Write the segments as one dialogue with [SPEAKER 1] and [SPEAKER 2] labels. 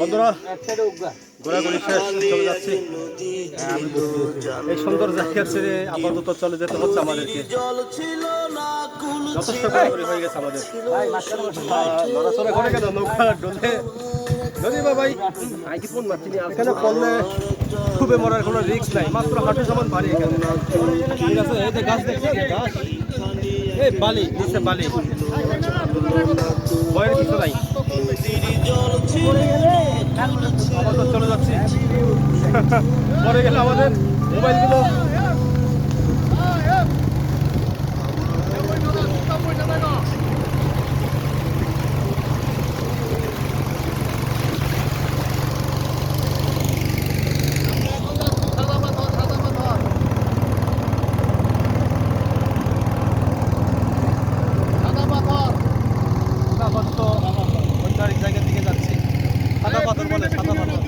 [SPEAKER 1] বন্ধুরা ঘোরাঘুরি শেষ, চলে যাচ্ছি। এই সুন্দর জায়গা ছেড়ে আপাতত চলে যেতে হচ্ছে আমাদেরকে। যথেষ্ট ঘোরাঘুরি হয়ে গেছে আমাদের। নড়াচড়া করে কেন নৌকা ডোলে যদি বা ভাই আইকি ফোন মারছি এখানে পড়লে খুবই মরার কোনো রিস্ক নাই, মাত্র হাঁটু সমান বাড়ি এখানে। ঠিক আছে, এই যে গাছ দেখছেন, গাছ এই বালি নিচে বালি, ভয়ের কিছু নাই। চলে যাচ্ছি, পরে গেলে আমাদের মোবাইলগুলো জায়গার দিকে যাচ্ছি। সাদা পাথর বলে, সাদা পাথর।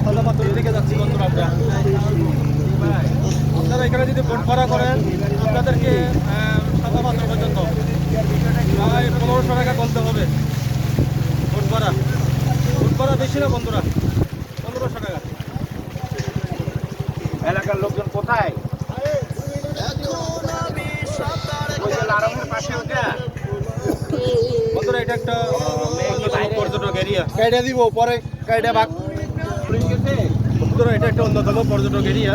[SPEAKER 1] সাদা পাথরের দিকে যাচ্ছি বন্ধুরা আমরা। আপনারা এখানে যদি বোট ভাড়া করেন আপনাদেরকে সাদা পাথর পর্যন্ত প্রায় 1500 টাকা গুনতে হবে বোট ভাড়া। বোট ভাড়া বেশি না বন্ধুরা, 1500 টাকা।
[SPEAKER 2] এলাকার লোকজন কোথায়?
[SPEAKER 1] বন্ধুরা এটা একটা পর্যটক এরিয়া।
[SPEAKER 2] কাইডা দিব পরে কাইডা ভাগ।
[SPEAKER 1] বন্ধুরা এটা একটা অন্যতম পর্যটক এরিয়া।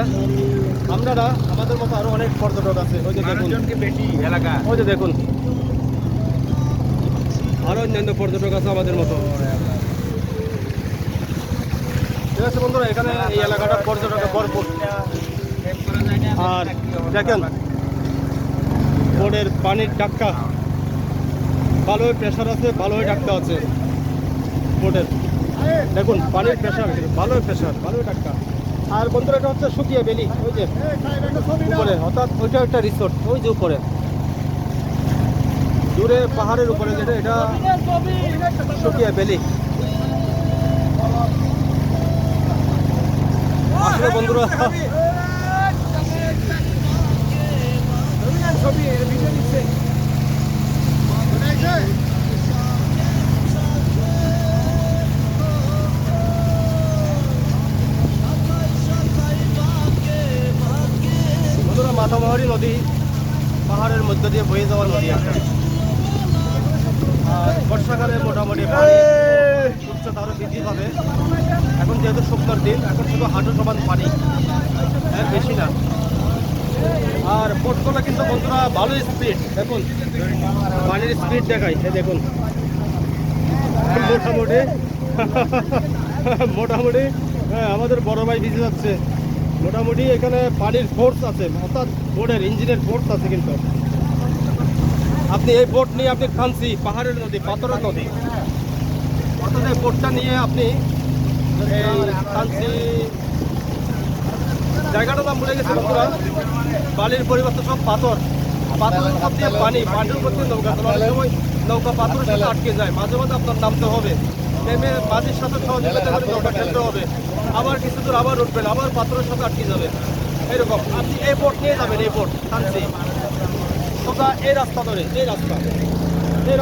[SPEAKER 1] আপনারা আমাদের মতো আরো অনেক পর্যটক আছে, ওই যে দেখুন
[SPEAKER 2] বেশি এলাকা,
[SPEAKER 1] ওই যে দেখুন আরো অন্যান্য পর্যটক আছে আমাদের মতো। ঠিক আছে বন্ধুরা, এখানে এই এলাকাটা পর্যটকে ভরপুর। আর দেখেন বোটের পানির ডাক্কা ভালোই প্রেশার আছে, ভালোই ডাক্কা আছে বোটের। দেখুন পানির প্রেশার, ভালোই প্রেশার, ভালোই ডাক্কা। আর বন্ধুরা এটা হচ্ছে শুকিয়ে বেলি, ওই যে উপরে, অর্থাৎ ওইটা একটা রিসোর্ট, ওই যে উপরে দূরে পাহাড়ের উপরে যেটা, এটা শুকিয়ে বেলি। আসলে বন্ধুরা মাথামহারি নদী পাহাড়ের মধ্য দিয়ে বয়ে যাওয়ার নদী একটা। আর বর্ষাকালে মোটামুটি উচ্চতা আরও বৃদ্ধি পাবে। এখন যেহেতু শুকনোর দিন, এখন শুধু হাঁটু সমান পানি, এর বেশি না। আর বোটগুলো কিন্তু বন্ধুরা ভালো স্পিড, দেখুন পানির স্পিড দেখায়, এই দেখুন মোটামুটি মোটামুটি আমাদের বড় ভাই ভিজে যাচ্ছে। মোটামুটি এখানে পানির ফোর্স আছে, অর্থাৎ বোটের ইঞ্জিনের ফোর্স আছে। কিন্তু আপনি এই বোট নিয়ে আপনি খানসি পাহাড়ের নদী, পাথরের নদী, অর্থাৎ এই বোটটা নিয়ে আপনি খানসি জায়গাটার নাম ভুলে গেছে বন্ধুরা। বালির পরিবর্তে সব পাথর, পাথরের উপর দিয়ে পানি, পানির উপর দিয়ে নৌকা চলার সময় নৌকা পাথরের সাথে আটকে যায়। মাঝে মাঝে আপনার নামতে হবে, নেমে মাঝির সাথে সহযোগিতা করে নৌকা ঠেলতে হবে, আবার কিছু দূর আবার উঠবেন, আবার পাথরের সাথে আটকে যাবে। এরকম আপনি এই বোট নিয়ে যাবেন, এই বোট খানসি সোজা এই রাস্তা ধরে, এই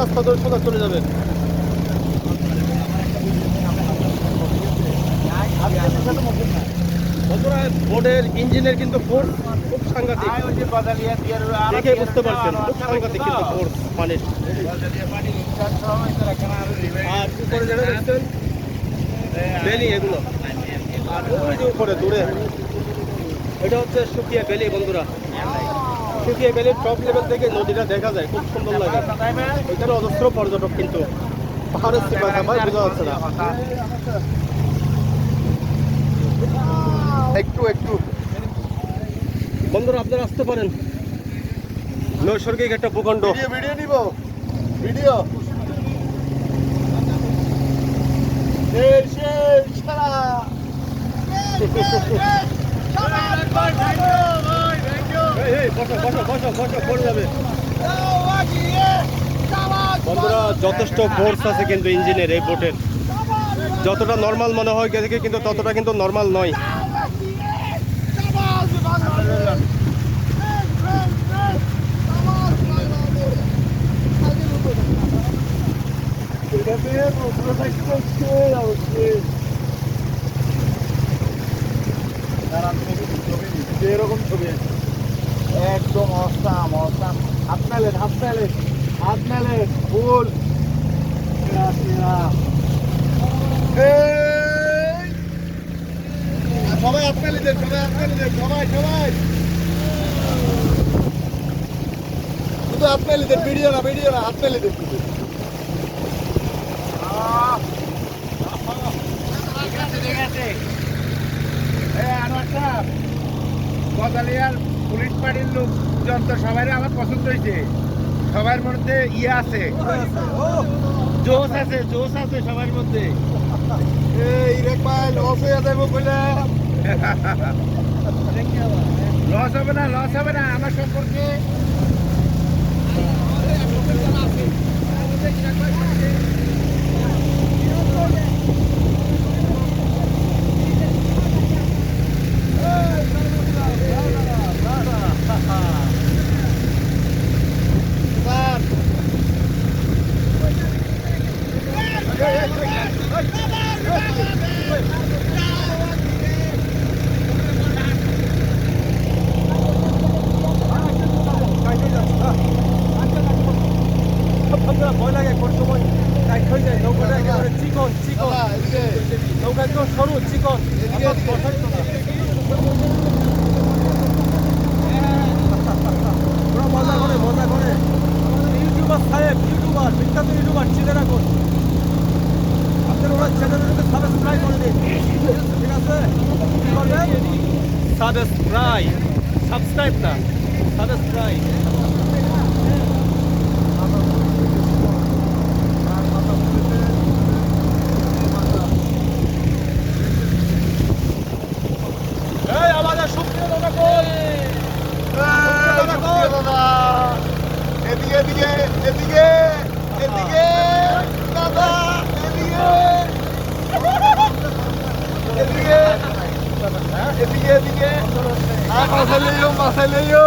[SPEAKER 1] রাস্তা ধরে সোজা চলে যাবেন। বন্ধুরা বোটের ইঞ্জিনের কিন্তু ফোর্স খুব সাংঘাতিক, দেখে বুঝতে পারছেন, খুব সাংঘাতিক কিন্তু ফোর্স পানির। আর উপরে যেটা দেখছেন বেলি, এগুলো আর ওই যে উপরে দূরে এটা হচ্ছে শুকিয়ে বেলি। বন্ধুরা শুকিয়ে বেলির টপ লেভেল থেকে নদীটা দেখা যায়, খুব সুন্দর লাগে। এখানে অজস্র পর্যটক, কিন্তু পাহাড়ের সীমা কামায় বোঝা যাচ্ছে না। একটু একটু বন্ধুরা আপনারা আসতে পারেন, নৈসর্গিক একটা ভূখণ্ড।
[SPEAKER 2] ভিডিও নিব, ভিডিও
[SPEAKER 1] বন্ধুরা যথেষ্ট ফোর্স আছে কিন্তু ইঞ্জিনের এই বোটের, যতটা নর্মাল মনে হয় কিন্তু ততটা কিন্তু নর্মাল নয়।
[SPEAKER 2] এরকম ছবি আছে একদম অসাম অসাম। হাত মেলেন হাত মেলেন হাত মেলেন ফুল সবাই হাত মেলে দেন সবাই হাত মেলে দেন সবাই সবাই শুধু হাত মেলে দেন ভিডিও না হাত মেলে দেন শুধু। ঠিক আছে গজালিয়ার পুলিশ পার্টির লোকজন তো সবাই আমার পছন্দ হয়েছে। সবার মধ্যে ইয়ে আছে, জোশ আছে সবার মধ্যে। লস হবে না আমার সম্পর্কে
[SPEAKER 1] ভয় লাগে কোন সময় টাইট হয়ে যায়। নৌকাটা একেবারে চিকন নৌকা একদম সরু চিকন। মজা করে ইউটিউবার সাহেব ইউটিউবার বিখ্যাত ইউটিউবার চিনে রাখুন। আপনার ওরা চ্যানেলটাকে সাবস্ক্রাইব করে দিন, ঠিক আছে? সাবস্ক্রাইব না সাবস্ক্রাইব। আমাদের সুপ্রিয় জনগণ,
[SPEAKER 2] এদিকে এদিকে এদিকে এদিকে দাদা এদিকে এদিকে এদিকে এদিকে মাসাই লইও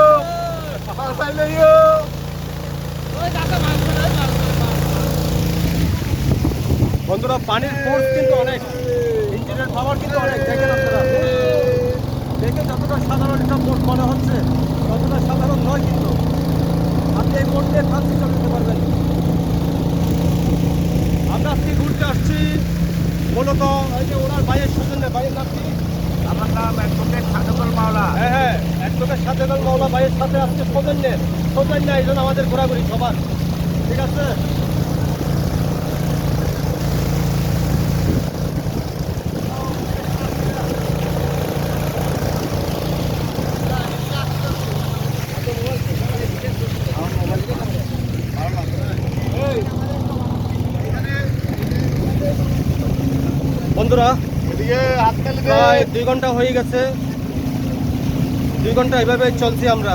[SPEAKER 1] বন্ধুরা পানির ফোর্স কিন্তু অনেক, ইঞ্জিনের পাওয়ার কিন্তু অনেক। দেখেন আপনারা, দেখে যতটা সাধারণ এটা বোট মনে হচ্ছে ততটা সাধারণ নয়, কিন্তু আপনি এই বোট দিয়ে ফ্রান্সে চলে যেতে পারবেন। আমরা আজকে ঘুরতে আসছি মূলত এই যে ওনার ভাইয়ের সৌজন্যে। ভাইয়ের নাম কি?
[SPEAKER 2] আমার নাম অ্যাডভোকেট সাদেকুল মাওলা।
[SPEAKER 1] হ্যাঁ অ্যাডভোকেট সাদেকুল মাওলা ভাইয়ের সাথে আজকে সৌজন্য এই জন্য আমাদের ঘোরাঘুরি সবার, ঠিক আছে? বন্ধুরা প্রায় 2 ঘন্টা হয়ে গেছে, 2 ঘন্টা এইভাবেই চলছি আমরা,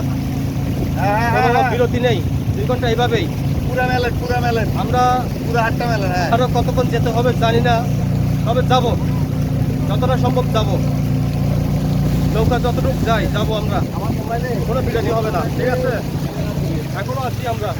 [SPEAKER 1] কোনো বিরতি নেই। 2 ঘন্টা এইভাবেই
[SPEAKER 2] পুরা মেলেন
[SPEAKER 1] আমরা
[SPEAKER 2] পুরা হাটটা মেলেন।
[SPEAKER 1] আরো কতক্ষণ যেতে হবে জানি না, তবে যাব, যতটা সম্ভব যাব। নৌকা যতটুকু যাই যাবো আমরা, কোনো বিরতি হবে না, ঠিক আছে? এখনো আছি আমরা।